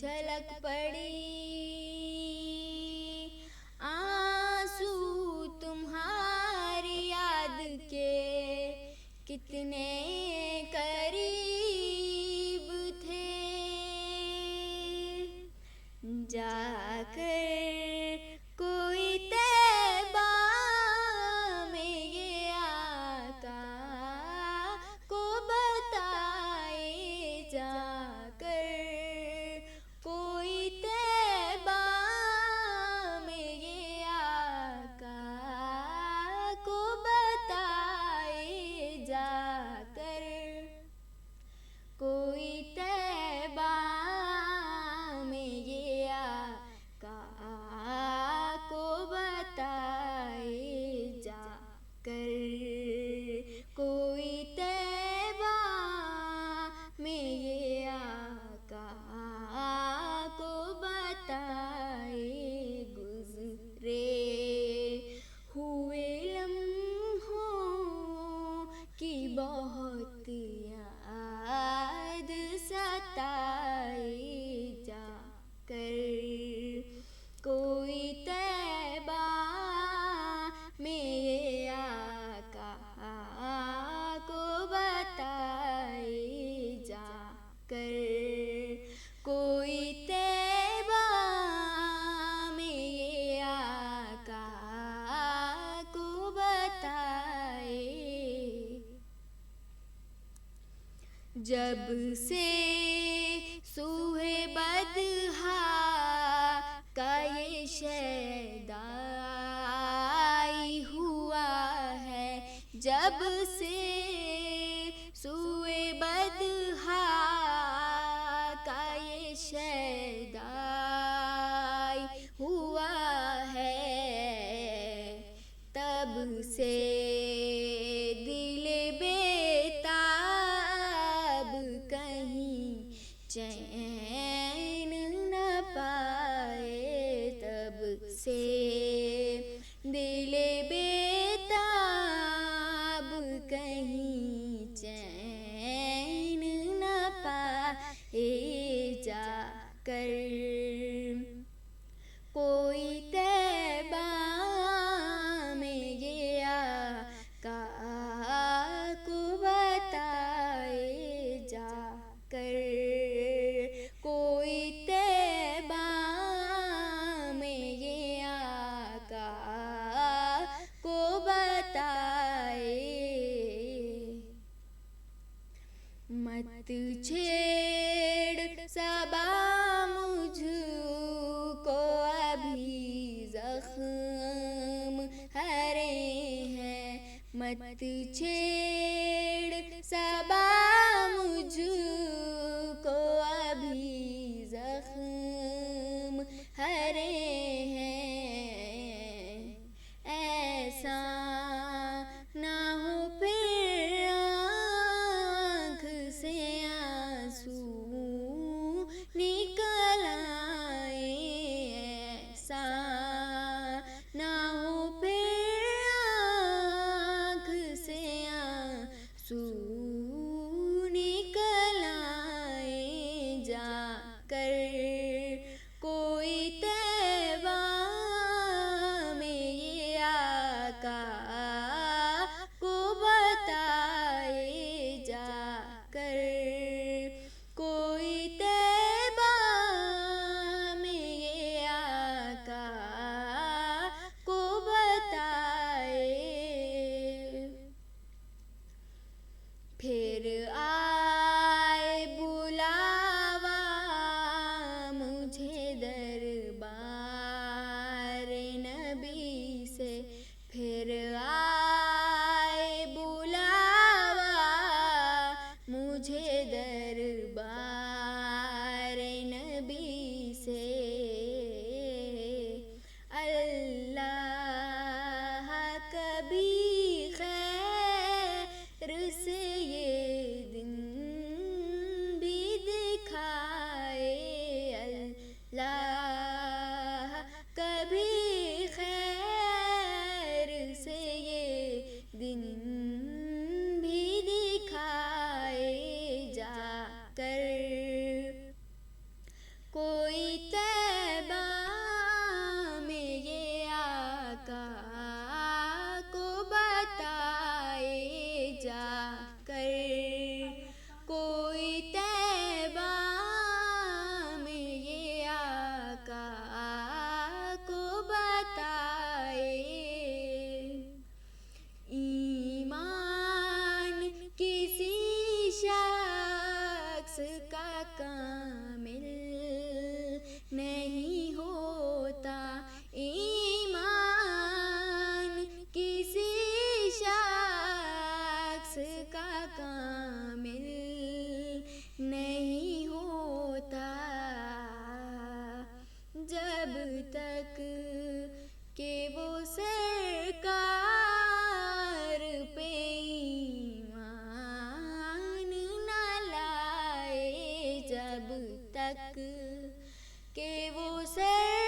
جھلک پڑی آنسو تمہاری یاد کے کتنے قریب تھے، جا کر کوئی طیبہ میں یہ آقا کو بتائے، جا کر کوئی طیبہ میں یہ آقا کو بتائے، جا کر کوئی طیبہ میں یہ آقا کو بتائے، جا کر کوئی طیبہ میں یہ آقا کو بتائے۔ گزرے ہوئے لمحوں کی بہت یاد ستائے، جا کر کوئی طیبہ میں یہ آقا کو بتائے، جا کر کوئی طیبہ میں یہ آقا کو بتائے۔ جب سے سوئے بدحا کا یہ شیدائی ہوا ہے، جب سے سوئے بدحا کا یہ شیدائی ہوا ہے، تب سے دل بیتاب کہیں چین نہ پائے، تب سے دل بیتاب کہیں چین نہ پائے، جا کر کوئی طیبہ میں یہ آقا کو بتائے، جا کر کوئی طیبہ میں یہ آقا کو بتائے۔ مت چھیڑ صبا مجھ کو، ابھی زخم ہرے ہیں، مت چھیڑ صبا مجھ کو، ابھی زخم ہرے ہیں، ایسا نہ ہو پھر آنکھ سے آنسو نکل آئے، ایسا نہ ہو پھر آنکھ سے آنسو تک کہ وہ سر